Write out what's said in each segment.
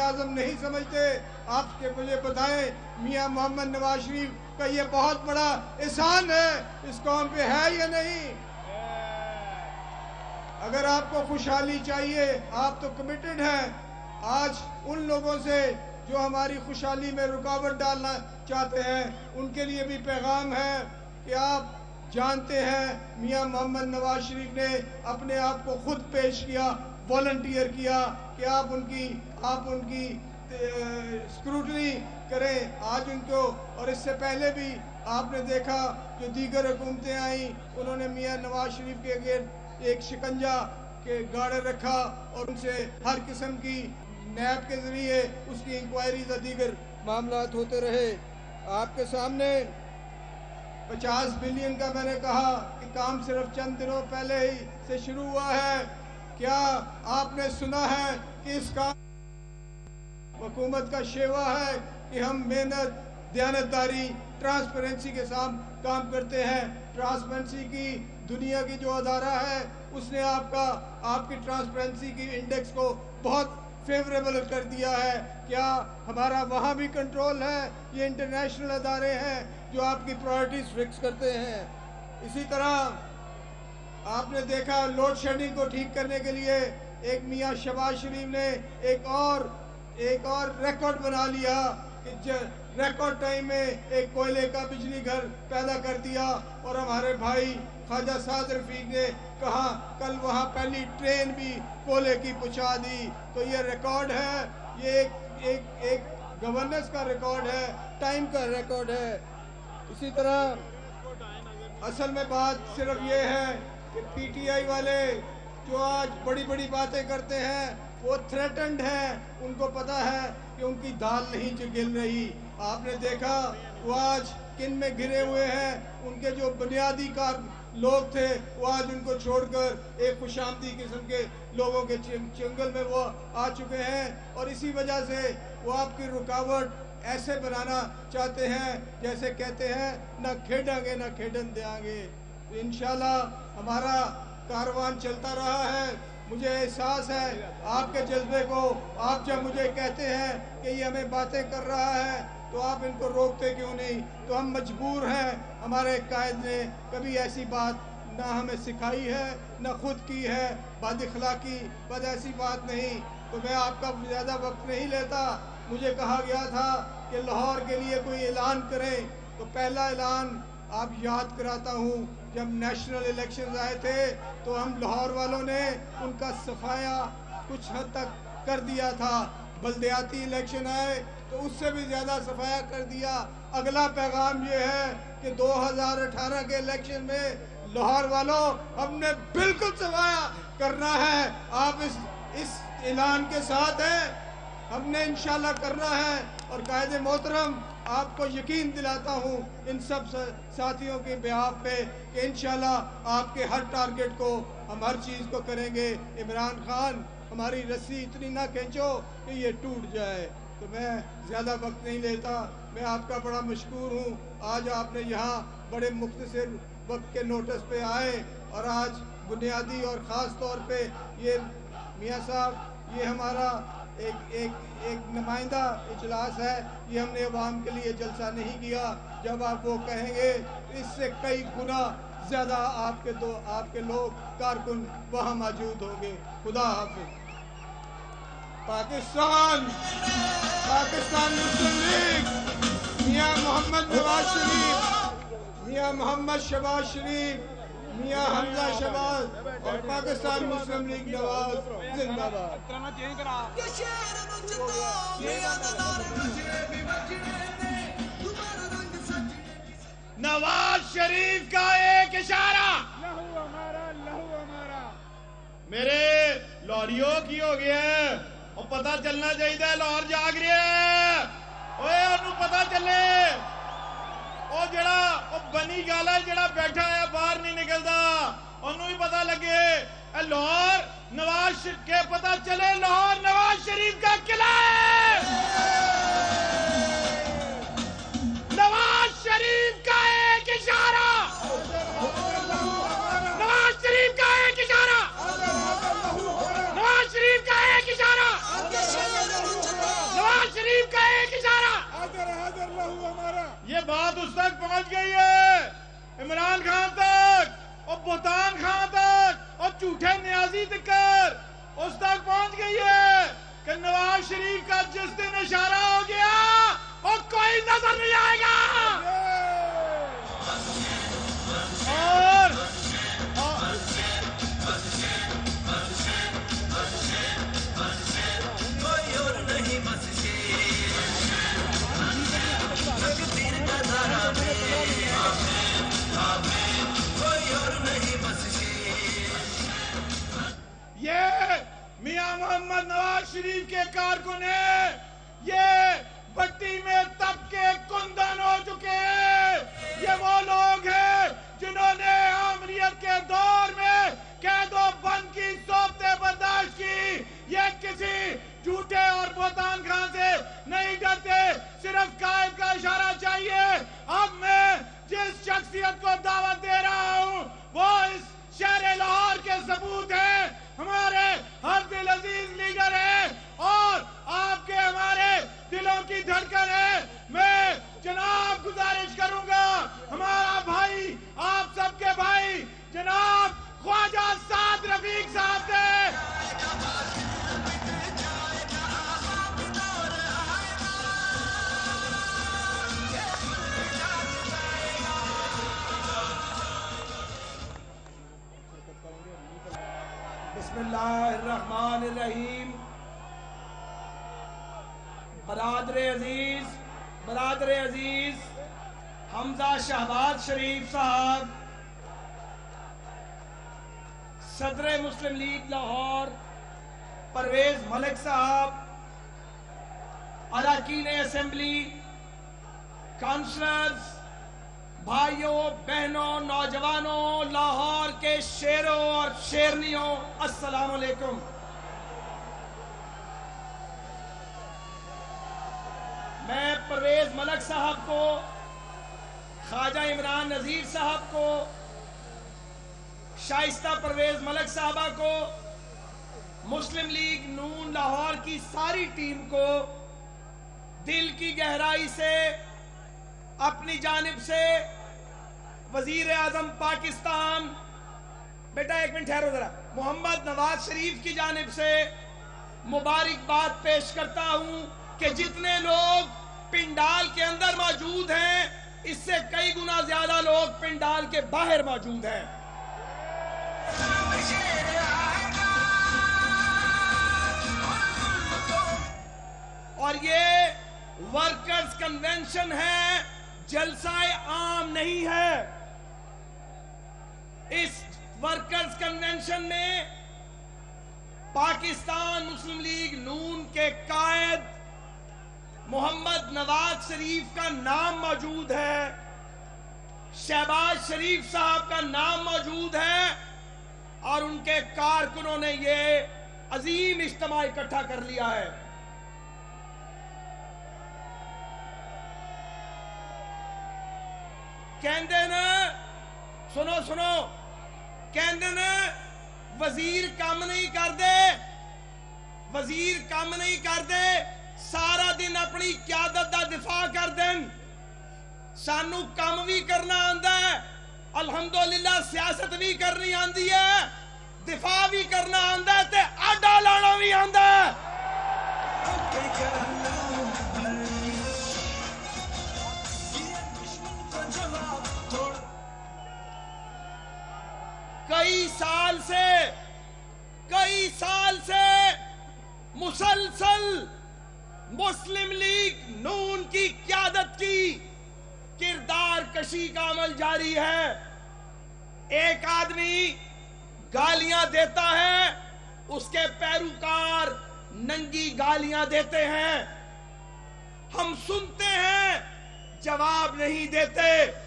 आज़म नहीं समझते, आपके मुझे बताएं मियां मोहम्मद नवाज शरीफ का ये बहुत बड़ा एहसान है इस कौम पे, है या नहीं? अगर आपको खुशहाली चाहिए, आप तो कमिटेड हैं। आज उन लोगों से जो हमारी खुशहाली में रुकावट डालना चाहते हैं, उनके लिए भी पैगाम है कि आप जानते हैं मियां मोहम्मद नवाज शरीफ ने अपने आप को खुद पेश किया, वॉलंटियर किया कि आप उनकी स्क्रूटनी करें आज उनको। और इससे पहले भी आपने देखा जो दीगर हुकूमतें आई, उन्होंने मियां नवाज शरीफ के अगेंस्ट एक शिकंजा के गाड़े रखा और उनसे हर किस्म की नैब के जरिए उसकी इंक्वायरीज और दीगर मामलात होते रहे। आपके सामने 50 बिलियन का मैंने कहा कि काम सिर्फ चंद दिनों पहले ही से शुरू हुआ है। क्या आपने सुना है कि इस काम हुकूमत का शेवा है कि हम मेहनत, दयानतदारी, ट्रांसपेरेंसी के साथ काम करते हैं। ट्रांसपेरेंसी की दुनिया की जो अदारा है उसने आपकी ट्रांसपेरेंसी की इंडेक्स को बहुत फेवरेबल कर दिया है। क्या हमारा वहाँ भी कंट्रोल है? ये इंटरनेशनल अदारे हैं जो आपकी प्रायोरिटीज फिक्स करते हैं। इसी तरह आपने देखा लोड शेडिंग को ठीक करने के लिए एक मियां शहबाज शरीफ ने एक और रिकॉर्ड बना लिया कि रिकॉर्ड टाइम में एक कोयले का बिजली घर पैदा कर दिया। और हमारे भाई ख्वाजा साद रफीक ने कहा कल वहाँ पहली ट्रेन भी कोयले की पहुँचा दी। तो ये रिकॉर्ड है, ये एक गवर्नेंस का रिकॉर्ड है, टाइम का रिकॉर्ड है। इसी तरह असल में बात सिर्फ ये है कि पीटीआई वाले जो आज बड़ी बड़ी बातें करते हैं वो थ्रेटन्ड हैं। उनको पता है कि उनकी दाल नहीं गिल रही। आपने देखा वो आज किन में गिरे हुए हैं। उनके जो बुनियादी कार लोग थे वो आज उनको छोड़कर एक खुशामदी किस्म के लोगों के चंगल में वो आ चुके हैं। और इसी वजह से वो आपकी रुकावट ऐसे बनाना चाहते हैं जैसे कहते हैं ना खेडेंगे ना खेडन देंगे। तो इंशाल्लाह हमारा कारवान चलता रहा है। मुझे एहसास है आपके जज्बे को। आप जब मुझे कहते हैं कि ये हमें बातें कर रहा है तो आप इनको रोकते क्यों नहीं? तो हम मजबूर हैं। हमारे कायद ने कभी ऐसी बात ना हमें सिखाई है ना खुद की है, बदअखलाकी बद ऐसी बात नहीं। तो मैं आपका ज़्यादा वक्त नहीं लेता। मुझे कहा गया था कि लाहौर के लिए कोई ऐलान करें, तो पहला ऐलान आप याद कराता हूँ। जब नेशनल इलेक्शंस आए थे तो हम लाहौर वालों ने उनका सफाया कुछ हद तक कर दिया था। बल्दियाती इलेक्शन आए तो उससे भी ज़्यादा सफाया कर दिया। अगला पैगाम ये है कि 2018 के इलेक्शन में लाहौर वालों हमने बिल्कुल सफाया करना है। आप इस ऐलान के साथ हैं? हमने इंशाल्लाह करना है। और कायदे मोहतरम आपको यकीन दिलाता हूँ इन सब साथियों के बिहाफ पे कि इंशाल्लाह आपके हर टारगेट को हम हर चीज़ को करेंगे। इमरान खान हमारी रस्सी इतनी ना खींचो कि ये टूट जाए। तो मैं ज़्यादा वक्त नहीं लेता। मैं आपका बड़ा मशकूर हूँ। आज आपने यहाँ बड़े मुख्तसर वक्त के नोटिस पे आए और आज बुनियादी और ख़ास तौर पे ये मियाँ साहब ये हमारा एक नुमाइंदा इजलास है। ये हमने अवाम के लिए जलसा नहीं किया। जब आप वो कहेंगे तो इससे कई गुना ज़्यादा आपके लोग कारकुन वहाँ मौजूद होंगे। खुदा हाफिज़। पाकिस्तान मुस्लिम लीग, मियां मोहम्मद नवाज शरीफ, मियां मोहम्मद शहबाज शरीफ, मियां हमजा शहबाज और पाकिस्तान मुस्लिम लीग नवाज जिंदाबाद। नवाज शरीफ का एक इशारा, लहू हमारा मेरे लाहौरियों की हो गया है। और पता चलना चाहिए लाहौर जाग रहा है। ओए उन्हें पता चले। ਉਹ ਜਿਹੜਾ ਉਹ ਬਨੀ ਗਾਲਾ ਜਿਹੜਾ ਬੈਠਾ ਹੈ ਬਾਹਰ ਨਹੀਂ ਨਿਕਲਦਾ, ਉਹਨੂੰ ਵੀ ਪਤਾ ਲੱਗੇ ਇਹ ਲਾਹੌਰ नवाज के पता चले लाहौर नवाज शरीफ का किला है। नवाज शरीफ का एक इशारा, नवाज शरीफ का एक इशारा, नवाज शरीफ का एक इशारा ये बात उस तक पहुंच गई है, इमरान खान तक और बुतान खान तक और झूठे न्याजी तक उस तक पहुंच गई है कि नवाज शरीफ का जिस दिन इशारा हो गया और कोई नजर नहीं आएगा। और ये मियां मोहम्मद नवाज शरीफ के कारकुन है, ये भट्टी में तब के कुंदन हो चुके हैं। ये वो लोग हैं जिन्होंने आमरीत के दौर में कैदो बंद की सोबतें बर्दाश्त की। ये किसी झूठे और बोतान खान से नहीं डरते, सिर्फ कायद का इशारा चाहिए। अब मैं जिस शख्सियत को दावत दे रहा हूं वो इस शहर लाहौर के सबूत हैं, हमारे हर दिल अजीज लीडर है और आपके हमारे दिलों की धड़कन है। मैं जनाब गुजारिश करूंगा, हमारा भाई आप सबके भाई जनाब ख्वाजा साद रफीक साहब से बिस्मिल्लाहिर्रहमानिर्रहीम। बरादर अजीज हमजा शहबाज शरीफ साहब, सदर मुस्लिम लीग लाहौर परवेज मलिक साहब, अरकान असेंबली, काउंसलर्स, भाइयों बहनों नौजवानों, लाहौर के शेरों और शेरनियों, अस्सलाम वालेकुम। मैं परवेज मलिक साहब को, ख्वाजा इमरान नजीर साहब को, शाइस्ता परवेज मलिक साहबा को, मुस्लिम लीग नून लाहौर की सारी टीम को दिल की गहराई से अपनी जानिब से वजीर आजम पाकिस्तान, बेटा एक मिनट ठहरो जरा, मोहम्मद नवाज शरीफ की जानिब से मुबारकबाद पेश करता हूं कि जितने लोग पिंडाल के अंदर मौजूद हैं इससे कई गुना ज्यादा लोग पिंडाल के बाहर मौजूद हैं। और ये वर्कर्स कन्वेंशन है, जलसाए आम नहीं है। इस वर्कर्स कन्वेंशन में पाकिस्तान मुस्लिम लीग नून के कायद मोहम्मद नवाज शरीफ का नाम मौजूद है, शहबाज शरीफ साहब का नाम मौजूद है और उनके कारकुनों ने ये अजीम इज्तिमा इकट्ठा कर लिया है। कहते न सुनो सुनो, कहते न वजीर काम नहीं करते, वजीर काम नहीं करते, सारा दिन अपनी क्यादत का दिफा कर दें। सानू काम भी करना आंदा है, अल्हम्दुलिल्लाह सियासत भी करनी आंदी है, दिफा भी करना आंदा है ते आडा लाना भी आंदा है। कई साल से मुसलसल मुस्लिम लीग नून की क्यादत की किरदार कशी का अमल जारी है। एक आदमी गालियां देता है, उसके पैरोकार नंगी गालियां देते हैं, हम सुनते हैं, जवाब नहीं देते।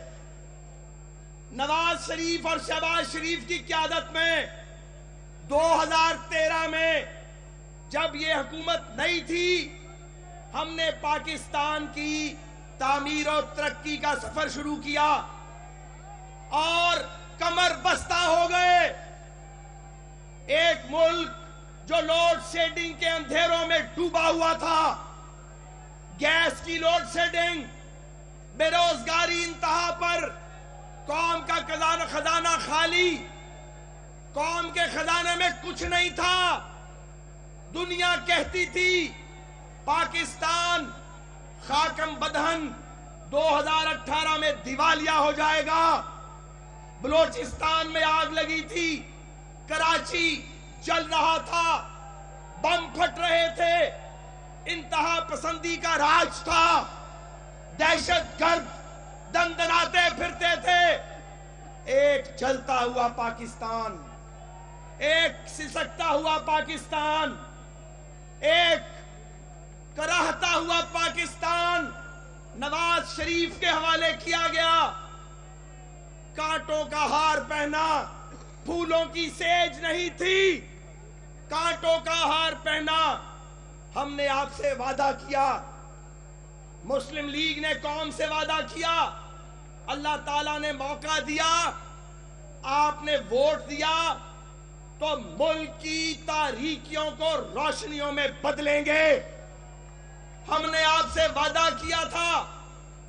नवाज शरीफ और शहबाज शरीफ की क्यादत में 2013 में जब ये हुकूमत नहीं थी, हमने पाकिस्तान की तामीर और तरक्की का सफर शुरू किया और कमर बस्ता हो गए। एक मुल्क जो लोड शेडिंग के अंधेरों में डूबा हुआ था, गैस की लोड शेडिंग, बेरोजगारी इंतहा पर, कौम का खजाना खाली, कौम के खजाने में कुछ नहीं था। दुनिया कहती थी पाकिस्तान खाकम बदहन 2018 में दिवालिया हो जाएगा। बलोचिस्तान में आग लगी थी, कराची जल रहा था, बम फट रहे थे, इंतहा पसंदी का राज था, दहशतगर्द दंदनाते फिरते थे। एक जलता हुआ पाकिस्तान, एक सिसकता हुआ पाकिस्तान, एक कराहता हुआ पाकिस्तान नवाज शरीफ के हवाले किया गया। कांटों का हार पहना, फूलों की सेज नहीं थी, कांटों का हार पहना। हमने आपसे वादा किया, मुस्लिम लीग ने कौम से वादा किया, अल्लाह ताला ने मौका दिया, आपने वोट दिया तो मुल्क की तारीकियों को रोशनियों में बदलेंगे। हमने आपसे वादा किया था,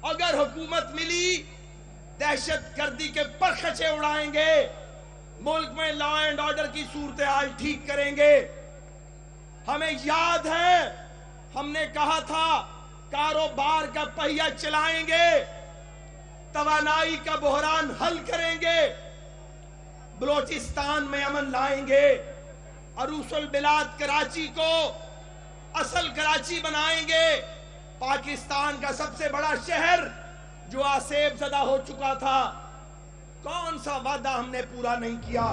अगर हुकूमत मिली दहशतगर्दी के परखचे उड़ाएंगे, मुल्क में लॉ एंड ऑर्डर की सूरत हाल ठीक करेंगे। हमें याद है हमने कहा था कारोबार का पहिया चलाएंगे, तवानाई का बहरान हल करेंगे, बलोचिस्तान में अमन लाएंगे, अरूसुल बिलाद कराची को असल कराची बनाएंगे। पाकिस्तान का सबसे बड़ा शहर जो आसेब ज़दा हो चुका था, कौन सा वादा हमने पूरा नहीं किया।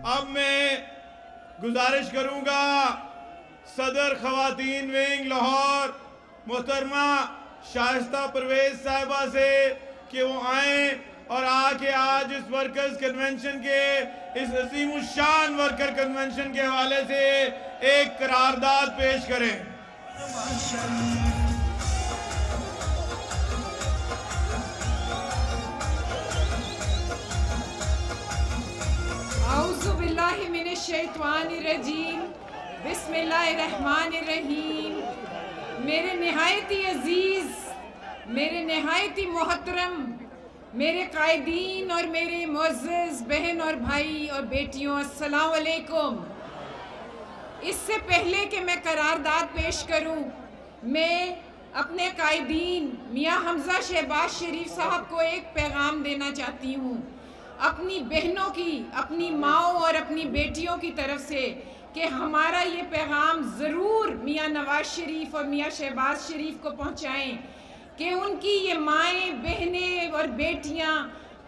अब मैं गुजारिश करूंगा सदर खवातीन विंग लाहौर मोहतरमा शाइस्ता परवेज साहिबा से कि वो आए और आके आज इस वर्कर्स कन्वेंशन के, इस अजीमुशान वर्कर कन्वेंशन के हवाले से एक करारदाद पेश करें। औज़ु बिल्लाहि मिनश शैतानिर रजीम, बिस्मिल्लाहिर रहमानिर रहीम। मेरे निहायती अजीज, मेरे निहायती मोहतरम, मेरे कायदीन और मेरे मुअज़्ज़ज़ बहन और भाई और बेटियों, अस्सलाम वालेकुम। इससे पहले कि मैं करारदाद पेश करूं, मैं अपने कायदीन मियाँ हमजा शहबाज शरीफ साहब को एक पैगाम देना चाहती हूँ, अपनी बहनों की, अपनी माओं और अपनी बेटियों की तरफ से, कि हमारा ये पैगाम ज़रूर मियाँ नवाज शरीफ और मियाँ शहबाज शरीफ को पहुँचाएँ कि उनकी ये माएँ, बहनें और बेटियाँ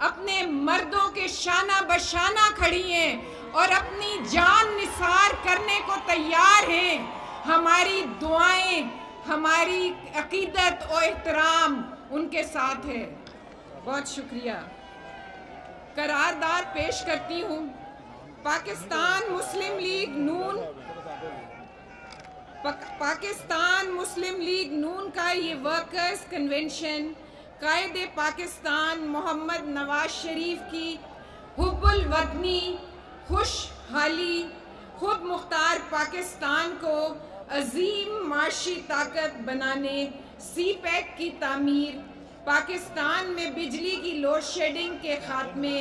अपने मर्दों के शाना बशाना खड़ी हैं और अपनी जान निसार करने को तैयार हैं। हमारी दुआएं, हमारी अकीदत और एहतराम उनके साथ है। बहुत शुक्रिया। करारदाद पेश करती हूँ। पाकिस्तान मुस्लिम लीग नून, पाकिस्तान मुस्लिम लीग नून का ये वर्कर्स कन्वेंशन कायदे पाकिस्तान मोहम्मद नवाज शरीफ की हुब्बुल वतनी, खुशहाली, खुद मुख्तार पाकिस्तान को अजीम माशी ताकत बनाने, CPEC की तामीर, पाकिस्तान में बिजली की लोड शेडिंग के खात्मे,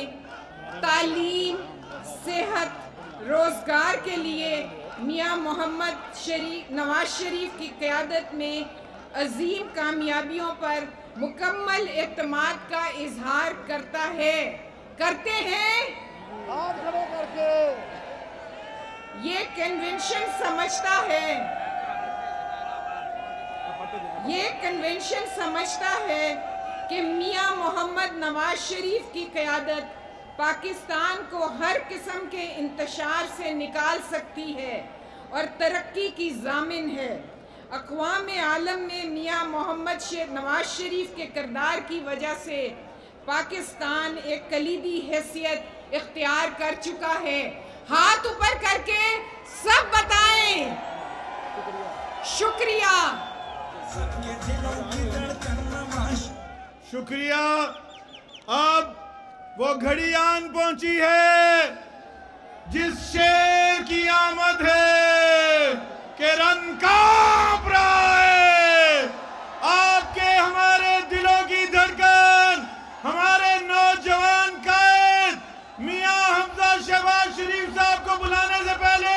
तालीम, सेहत, रोजगार के लिए मियाँ मोहम्मद नवाज शरीफ की क़यादत में अजीम कामयाबियों पर मुकम्मल एतमाद का इजहार करता है, करते हैं। ये कन्वेंशन समझता है, ये कन्वेंशन समझता है कि मियाँ मोहम्मद नवाज शरीफ की क़यादत पाकिस्तान को हर किस्म के इंतशार से निकाल सकती है और तरक्की की ज़ामिन है। अक़वाम आलम में मियाँ मोहम्मद नवाज शरीफ के किरदार की वजह से पाकिस्तान एक कलीदी हैसियत इख्तियार कर चुका है। हाथ ऊपर करके सब बताएं, शुक्रिया। शुक्रिया। अब वो घड़ी आन पहुंची है जिस शेर की आमद है कि रन कांप रहा है। आपके हमारे दिलों की धड़कन हमारे नौजवान कायद मियां हमजा शहबाज शरीफ साहब को बुलाने से पहले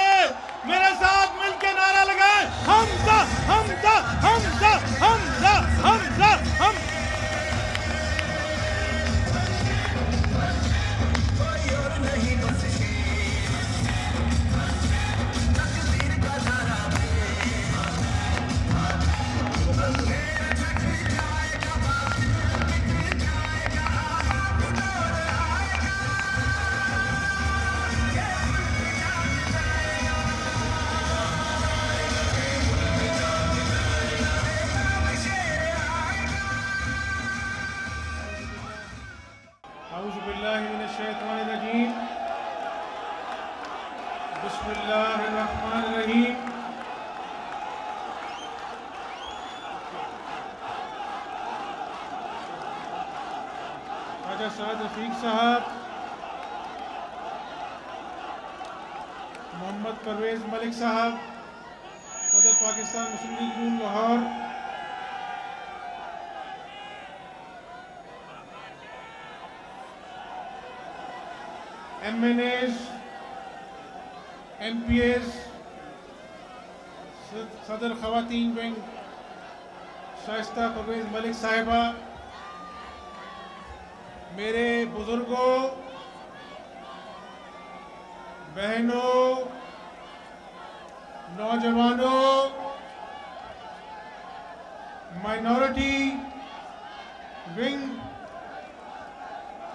मेरे साथ मिलकर नारा लगाए, हमजा हमजा हमजा हमजा हमजा हम। औज़ुबिल्लाहिमिनश्शैतानिर्रजीम। बिस्मिल्लाहिर्रहमानिर्रहीम। ख्वाजा साद रफीक साहब, मोहम्मद परवेज मलिक साहब, सदर पाकिस्तान मुस्लिम लीग नून लाहौर, MNAs, MPAs, सदर खवातीन विंग शाइस्ता परवेज मलिक साहिबा, मेरे बुजुर्गों, बहनों, नौजवानों, माइनॉरिटी विंग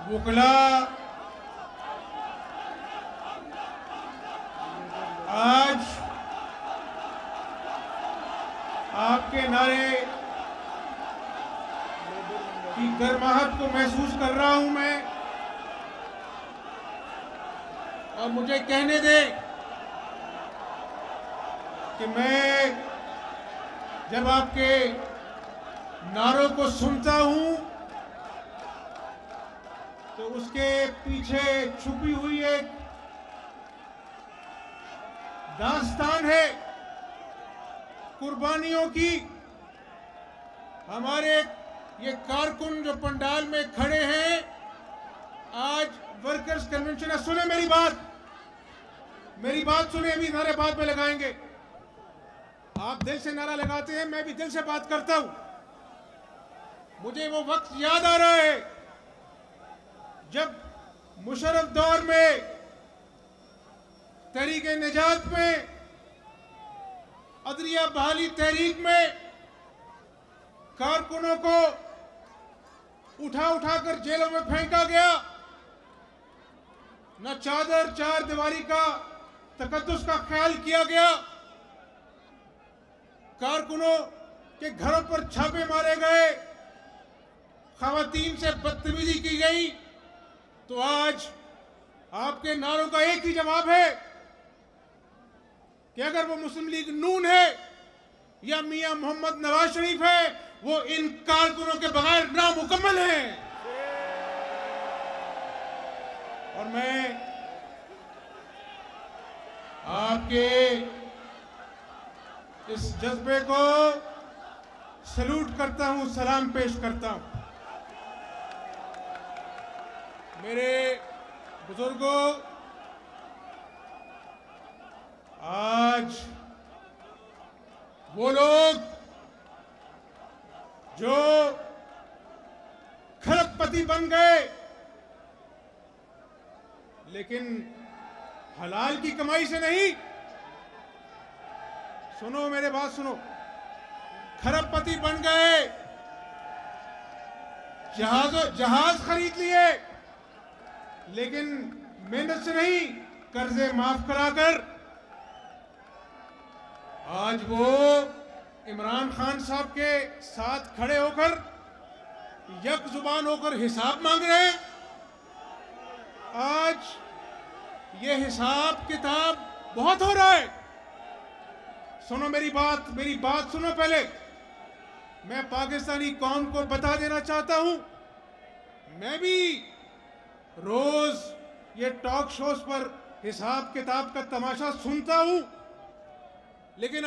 वकला, आज आपके नारे की गर्माहट को महसूस कर रहा हूं मैं। और मुझे कहने दे कि मैं जब आपके नारों को सुनता हूं तो उसके पीछे छुपी हुई एक दास्तान है कुर्बानियों की। हमारे ये कारकुन जो पंडाल में खड़े हैं, आज वर्कर्स कन्वेंशन है। सुने मेरी बात सुने, अभी नारे बाद में लगाएंगे। आप दिल से नारा लगाते हैं, मैं भी दिल से बात करता हूं। मुझे वो वक्त याद आ रहा है जब मुशर्रफ दौर में तहरीक निजात में, अदलिया बहाली तहरीक में कारकुनों को उठाकर जेलों में फेंका गया। न चादर चार दीवारी का तकद्दुस का ख्याल किया गया। कारकुनों के घरों पर छापे मारे गए, खवातीन से बदतमीजी की गई। तो आज आपके नारों का एक ही जवाब है कि अगर वो मुस्लिम लीग नून है या मियां मोहम्मद नवाज शरीफ है, वो इन कारकुनों के बगैर नामुकम्मल हैं। और मैं आपके इस जज्बे को सैल्यूट करता हूं, सलाम पेश करता हूं। मेरे बुजुर्गों, आज वो लोग जो खरबपति बन गए, लेकिन हलाल की कमाई से नहीं। सुनो मेरे बात सुनो, खरबपति बन गए, जहाज खरीद लिए, लेकिन मेहनत से नहीं, कर्जे माफ कराकर आज वो इमरान खान साहब के साथ खड़े होकर यक जुबान होकर हिसाब मांग रहे हैं। आज ये हिसाब किताब बहुत हो रहा है। सुनो मेरी बात सुनो पहले। मैं पाकिस्तानी कौम को बता देना चाहता हूं, मैं भी रोज ये टॉक शोज पर हिसाब किताब का तमाशा सुनता हूं, लेकिन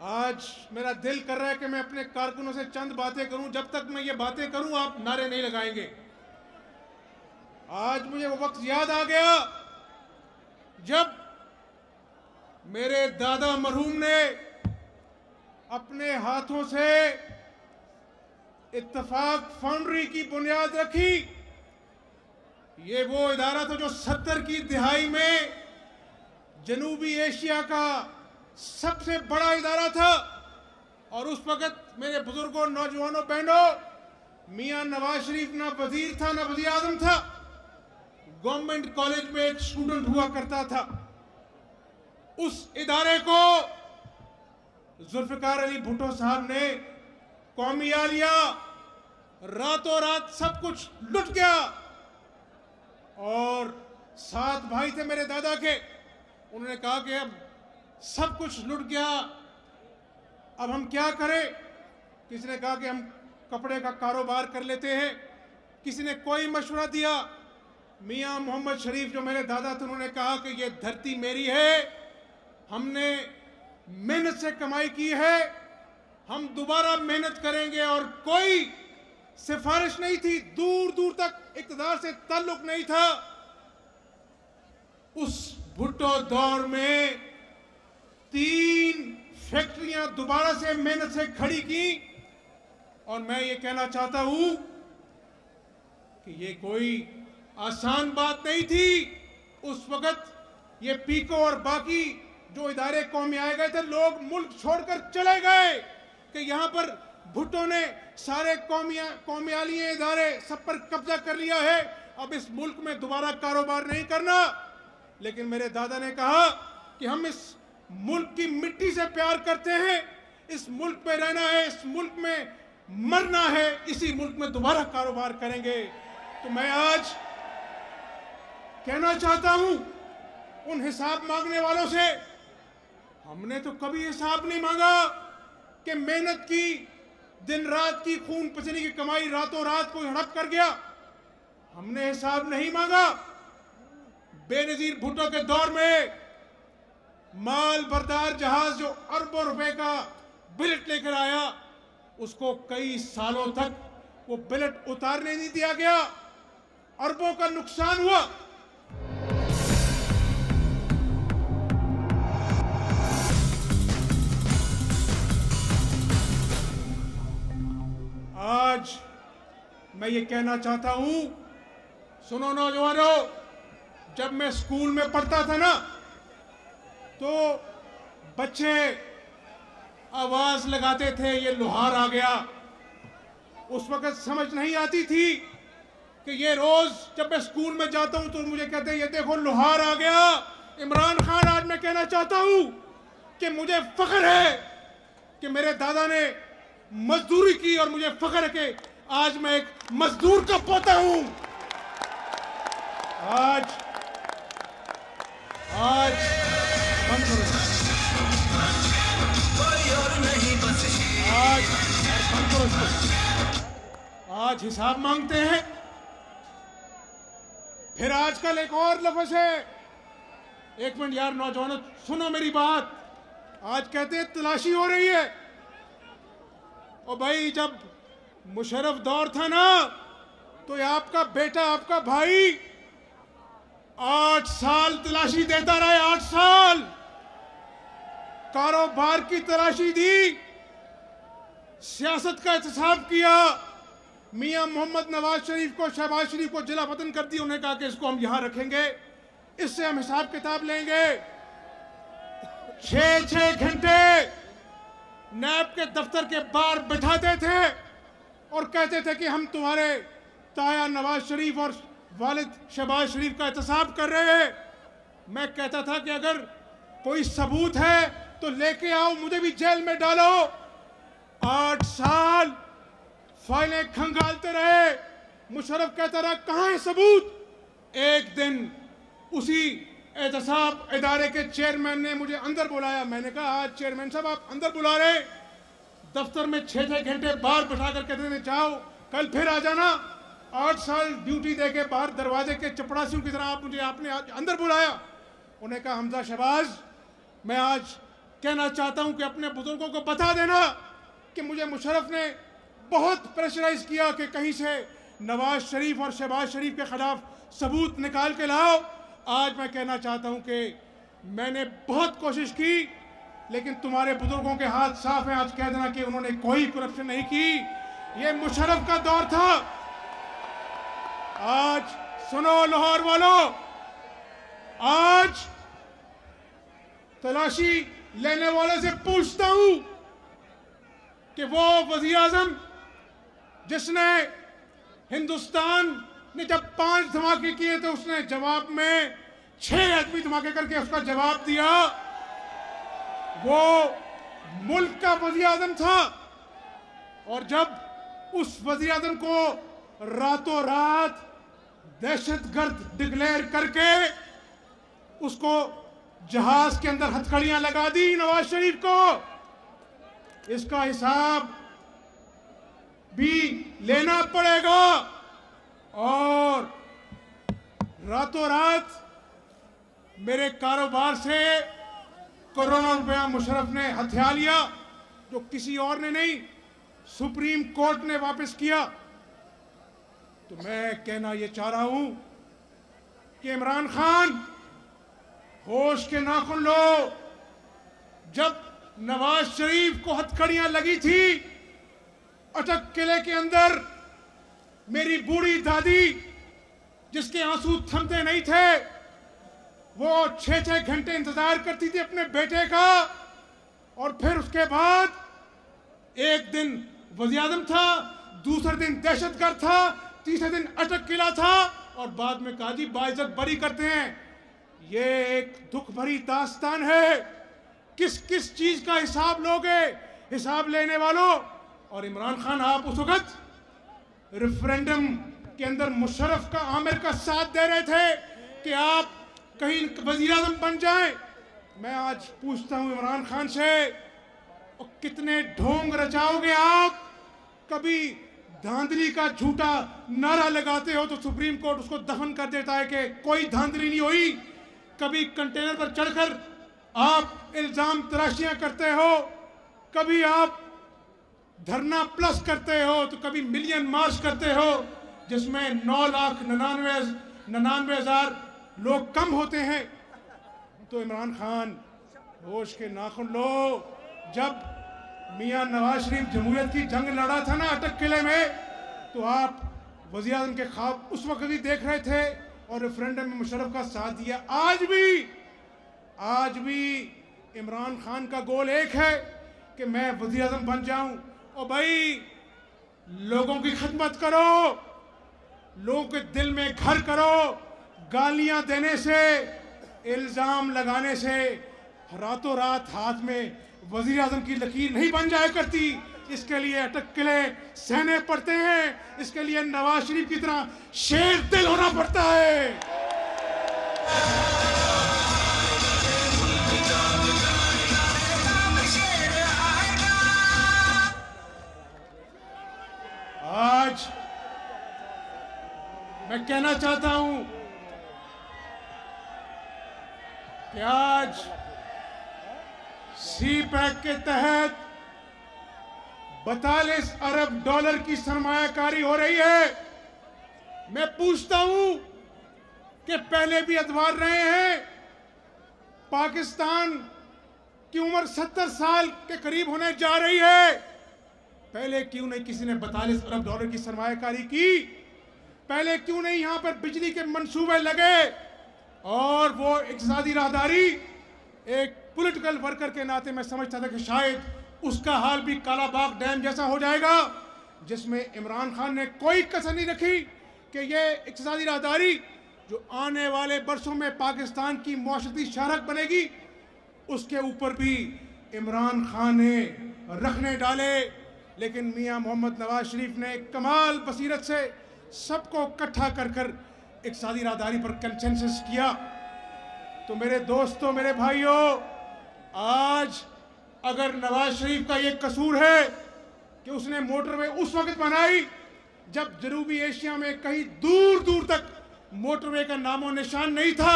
आज मेरा दिल कर रहा है कि मैं अपने कारकुनों से चंद बातें करूं। जब तक मैं ये बातें करूं आप नारे नहीं लगाएंगे। आज मुझे वो वक्त याद आ गया जब मेरे दादा मरहूम ने अपने हाथों से इत्तेफाक फाउंड्री की बुनियाद रखी। ये वो इदारा था जो 70 की दिहाई में जनूबी एशिया का सबसे बड़ा इदारा था। और उस वक्त मेरे बुजुर्गों, नौजवानों, बहनों, मियां नवाज शरीफ ना वजीर था ना वजीर आजम था, गवर्नमेंट कॉलेज में एक स्टूडेंट हुआ करता था। उस इदारे को जुल्फिकार अली भुट्टो साहब ने कौमिया लिया, रातों रात सब कुछ लुट गया। और 7 भाई थे मेरे दादा के, उन्होंने कहा कि अब सब कुछ लुट गया, अब हम क्या करें। किसी ने कहा कि हम कपड़े का कारोबार कर लेते हैं, किसी ने कोई मशवरा दिया। मियां मोहम्मद शरीफ जो मेरे दादा थे, उन्होंने कहा कि ये धरती मेरी है, हमने मेहनत से कमाई की है, हम दोबारा मेहनत करेंगे। और कोई सिफारिश नहीं थी, दूर दूर तक इक़्तिदार से ताल्लुक नहीं था। उस भुट्टो दौर में 3 फैक्ट्रियां दोबारा से मेहनत से खड़ी की। और मैं ये कहना चाहता हूं कि ये कोई आसान बात नहीं थी। उस वक्त ये पीको और बाकी जो इदारे कौमी आए गए थे, लोग मुल्क छोड़कर चले गए कि यहां पर भुट्टो ने सारे कौमियाली इदारे सब पर कब्जा कर लिया है, अब इस मुल्क में दोबारा कारोबार नहीं करना। लेकिन मेरे दादा ने कहा कि हम इस मुल्क की मिट्टी से प्यार करते हैं, इस मुल्क में रहना है, इस मुल्क में मरना है, इसी मुल्क में दोबारा कारोबार करेंगे। तो मैं आज कहना चाहता हूं उन हिसाब मांगने वालों से, हमने तो कभी हिसाब नहीं मांगा कि मेहनत की, दिन रात की, खून पसीने की कमाई रातों रात कोई हड़प कर गया। हमने हिसाब नहीं मांगा। बेनजीर भुट्टो के दौर में माल बरदार जहाज जो अरबों रुपए का बिलेट लेकर आया, उसको कई सालों तक वो बिलेट उतारने नहीं दिया गया, अरबों का नुकसान हुआ। आज मैं ये कहना चाहता हूं, सुनो नौजवानों, जब मैं स्कूल में पढ़ता था ना, तो बच्चे आवाज लगाते थे ये लोहार आ गया। उस वक्त समझ नहीं आती थी कि ये रोज जब मैं स्कूल में जाता हूं तो मुझे कहते हैं ये देखो लोहार आ गया। इमरान खान, आज मैं कहना चाहता हूं कि मुझे फख्र है कि मेरे दादा ने मजदूरी की और मुझे फख्र है कि आज मैं एक मजदूर का पोता हूं। आज बंद करो, आज हिसाब मांगते हैं। फिर आजकल एक और लफ्ज है, एक मिनट यार नौजवानों सुनो मेरी बात। आज कहते हैं तलाशी हो रही है। और भाई जब मुशर्रफ दौर था ना, तो ये आपका बेटा, आपका भाई 8 साल तलाशी देता रहे, 8 साल कारोबार की तलाशी दी, सियासत का एहतसाब किया। मियां मोहम्मद नवाज शरीफ को, शहबाज शरीफ को जिला वतन कर दिया। उन्हें कहा कि इसको हम यहां रखेंगे, इससे हम हिसाब किताब लेंगे। 6-6 घंटे नैब के दफ्तर के बाहर बैठाते थे और कहते थे कि हम तुम्हारे ताया नवाज शरीफ और वालिद शहबाज शरीफ का एहतसाब कर रहे हैं। मैं कहता था कि अगर कोई सबूत है तो लेके आओ, मुझे भी जेल में डालो। 8 साल फाइलें खंगालते रहे। मुशर्रफ कहता रहा कहां है सबूत। एक दिन उसी एहतसाब इदारे के चेयरमैन ने मुझे अंदर बुलाया। मैंने कहा आज चेयरमैन साहब आप अंदर बुला रहे, दफ्तर में 6-6 घंटे बाहर बैठा कर कहते थे जाओ कल फिर आ जाना। 8 साल ड्यूटी दे के बाहर दरवाजे के चपड़ासियों की तरह आपने आज अंदर बुलाया। उन्हें कहा हमजा शहबाज, मैं आज कहना चाहता हूं कि अपने बुजुर्गों को बता देना कि मुझे मुशर्रफ ने बहुत प्रेशराइज किया कि कहीं से नवाज शरीफ और शहबाज शरीफ के खिलाफ सबूत निकाल के लाओ। आज मैं कहना चाहता हूं कि मैंने बहुत कोशिश की, लेकिन तुम्हारे बुजुर्गों के हाथ साफ हैं। आज कह देना कि उन्होंने कोई करप्शन नहीं की, ये मुशर्रफ का दौर था। आज सुनो लाहौर वालों, आज तलाशी लेने वाले से पूछता हूं कि वो वजीर आजम जिसने हिंदुस्तान ने जब 5 धमाके किए तो उसने जवाब में 6 आदमी धमाके करके उसका जवाब दिया, वो मुल्क का वजीर आजम था। और जब उस वजीर आजम को रातों रात दहशतगर्द डिक्लेयर करके उसको जहाज के अंदर हथकड़ियां लगा दी नवाज शरीफ को, इसका हिसाब भी लेना पड़ेगा। और रातों रात मेरे कारोबार से करोड़ों रुपया मुशर्रफ ने हथिया लिया, जो किसी और ने नहीं, सुप्रीम कोर्ट ने वापस किया। तो मैं कहना यह चाह रहा हूं कि इमरान खान होश के नाखुन लो। जब नवाज शरीफ को हथकड़ियां लगी थी अटक किले के अंदर, मेरी बूढ़ी दादी जिसके आंसू थमते नहीं थे, वो 6-6 घंटे इंतजार करती थी अपने बेटे का। और फिर उसके बाद एक दिन वज़ीर आज़म था, दूसरे दिन दहशतगर्द था, तीसरे दिन अटक किला था, और बाद में काजी बाइज्जत बरी करते हैं। ये एक दुख भरी दास्तान है। किस किस चीज का हिसाब लोगे, हिसाब लेने वालों। और इमरान खान, आप उस वक्त रेफरेंडम के अंदर मुशर्रफ का, आमिर का साथ दे रहे थे कि आप कहीं वजीर आजम बन जाएं। मैं आज पूछता हूं इमरान खान से, कितने ढोंग रचाओगे आप? कभी धांधली का झूठा नारा लगाते हो तो सुप्रीम कोर्ट उसको दफन कर देता है कि कोई धांधली नहीं हुई। कभी कंटेनर पर चढ़कर आप इल्जाम तराशियां करते हो, कभी आप धरना प्लस करते हो, तो कभी मिलियन मार्च करते हो जिसमें 9,99,000 लोग कम होते हैं। तो इमरान खान, होश के नाखुन लो। जब मियां नवाज शरीफ जमहूरियत की जंग लड़ा था ना अटक किले में, तो आप वज़ीर आज़म के ख्वाब उस वक्त भी देख रहे थे और रेफरेंडम में मुशर्रफ का साथ दिया। आज भी इमरान खान का गोल एक है कि मैं वज़ीर आज़म बन जाऊं। और भाई, लोगों की खिदमत करो, लोगों के दिल में घर करो। गालियां देने से, इल्जाम लगाने से रातों रात हाथ में वज़ीर आज़म की लकीर नहीं बन जाया करती। इसके लिए अटक किले सहने पड़ते हैं, इसके लिए नवाज शरीफ की तरह शेर दिल होना पड़ता है। आज मैं कहना चाहता हूं कि आज सी पैक के तहत 42 अरब डॉलर की सरमायाकारी हो रही है। मैं पूछता हूं कि पहले भी अदवार रहे हैं, पाकिस्तान की उम्र 70 साल के करीब होने जा रही है, पहले क्यों नहीं किसी ने 42 अरब डॉलर की सरमायाकारी की? पहले क्यों नहीं यहां पर बिजली के मंसूबे लगे? और वो इक़्तिसादी राहदारी, एक पॉलिटिकल वर्कर के नाते मैं समझता था कि शायद उसका हाल भी कालाबाग डैम जैसा हो जाएगा, जिसमें इमरान खान ने कोई कसर नहीं रखी कि ये इक़्तिसादी राहदारी जो आने वाले बरसों में पाकिस्तान की मुआशरती शहरत बनेगी, उसके ऊपर भी इमरान खान ने रखने डाले। लेकिन मियां मोहम्मद नवाज शरीफ ने कमाल बसीरत से सबको इकट्ठा कर इक़्तिसादी राहदारी पर कंसेंसस किया। तो तो मेरे दोस्तों, मेरे भाइयों, आज अगर नवाज शरीफ का ये कसूर है कि उसने मोटरवे उस वक्त बनाई जब जनूबी एशिया में कहीं दूर दूर तक मोटरवे का नामो निशान नहीं था,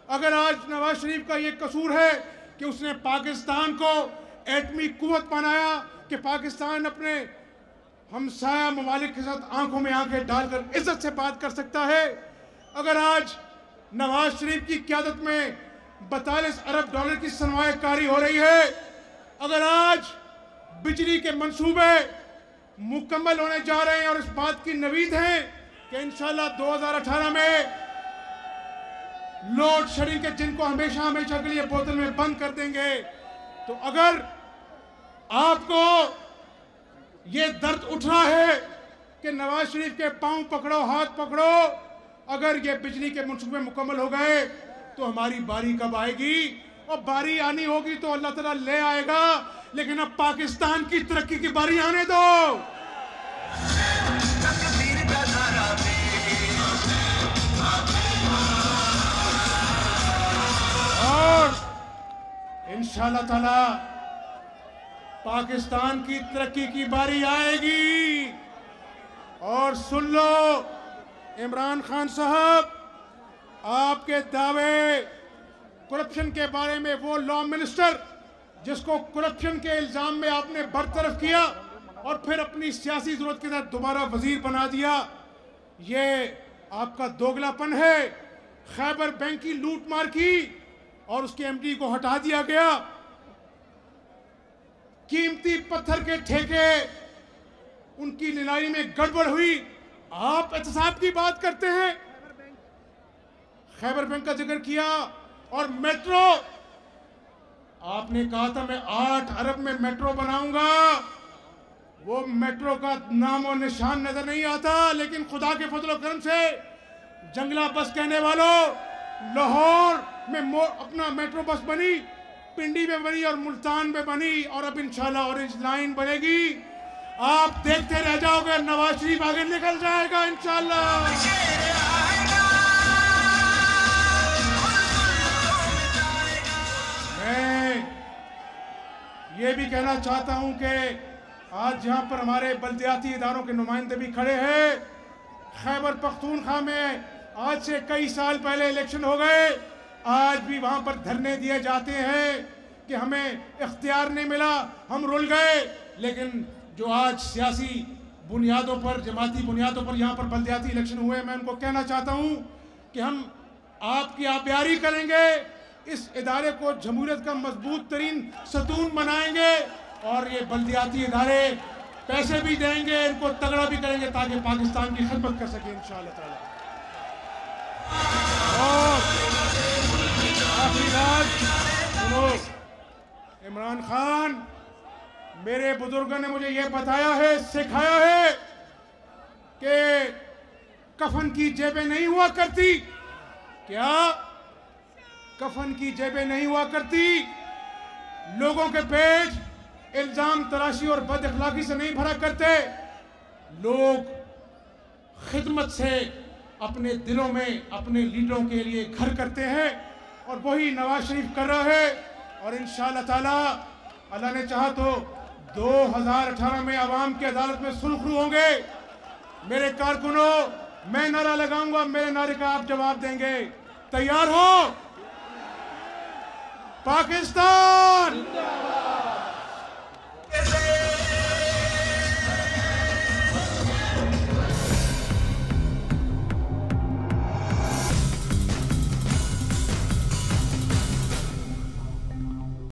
अगर आज नवाज शरीफ का ये कसूर है कि उसने पाकिस्तान को एटमी कुव्वत बनाया कि पाकिस्तान अपने हमसाया ममालिक के साथ आंखों में आंखें डालकर इज्जत से बात कर सकता है, अगर आज नवाज शरीफ की क़यादत में 42 अरब डॉलर की सरमायाकारी हो रही है, अगर आज बिजली के मंसूबे मुकम्मल होने जा रहे हैं और इस बात की नवीद है कि इंशाल्लाह 2018 में लोड शेडिंग के जिनको हमेशा हमेशा के लिए बोतल में बंद कर देंगे, तो अगर आपको ये दर्द उठ रहा है कि नवाज शरीफ के पांव पकड़ो, हाथ पकड़ो, अगर ये बिजली के मंसूबे मुकम्मल हो गए तो हमारी बारी कब आएगी? और बारी आनी होगी तो अल्लाह ताला ले आएगा, लेकिन अब पाकिस्तान की तरक्की की बारी आने दो। और इंशाअल्लाह ताला पाकिस्तान की तरक्की की बारी आएगी। और सुन लो इमरान खान साहब, आपके दावे करप्शन के बारे में, वो लॉ मिनिस्टर जिसको करप्शन के इल्जाम में आपने बरतरफ किया और फिर अपनी सियासी जरूरत के साथ दोबारा वजीर बना दिया, ये आपका दोगलापन है। खैबर बैंक की लूट मार की और उसके एमडी को हटा दिया गया। कीमती पत्थर के ठेके, उनकी नीलामी में गड़बड़ हुई, आप एहतसाब की बात करते हैं। खैबर बैंक का जिक्र किया और मेट्रो, आपने कहा था मैं 8 अरब में मेट्रो बनाऊंगा, वो मेट्रो का नाम और निशान नजर नहीं आता। लेकिन खुदा के फजल करम से जंगला बस कहने वालों, लाहौर में अपना मेट्रो बस बनी, पिंडी में बनी और मुल्तान में बनी, और अब इंशाल्लाह ऑरेंज लाइन बनेगी। आप देखते रह जाओगे, नवाज शरीफ आगे निकल जाएगा इंशाल्लाह। मैं ये भी कहना चाहता हूं कि आज जहां पर हमारे बल्दियाती इदारों के नुमाइंदे भी खड़े हैं, खैबर पख्तूनख्वा में आज से कई साल पहले इलेक्शन हो गए, आज भी वहां पर धरने दिए जाते हैं कि हमें इख्तियार नहीं मिला, हम रुल गए। लेकिन जो आज सियासी बुनियादों पर, जमाती बुनियादों पर यहाँ पर बल्दियाती इलेक्शन हुए, मैं उनको कहना चाहता हूँ कि हम आपकी आबियारी करेंगे, इस इदारे को जमहूरियत का मजबूत तरीन सतून बनाएंगे और ये बल्दियाती इदारे पैसे भी देंगे, इनको तगड़ा भी करेंगे ताकि पाकिस्तान की खिदमत कर सके इंशाअल्लाह ताला। और आखिरी बात सुनो, इमरान खान, मेरे बुजुर्गों ने मुझे यह बताया है, सिखाया है कि कफन की जेबें नहीं हुआ करती। क्या कफन की जेबें नहीं हुआ करती? लोगों के पेट इल्जाम तराशी और बद अखलाकी से नहीं भरा करते, लोग खिदमत से अपने दिलों में अपने लीडरों के लिए घर करते हैं, और वही नवाज शरीफ कर रहा है। और इंशाअल्लाह ताला अल्लाह ने चाहा तो 2018 में अवाम की अदालत में सुरखरू होंगे। मेरे कारकुनों, मैं नारा लगाऊंगा, मेरे नारे का आप जवाब देंगे। तैयार हो? पाकिस्तान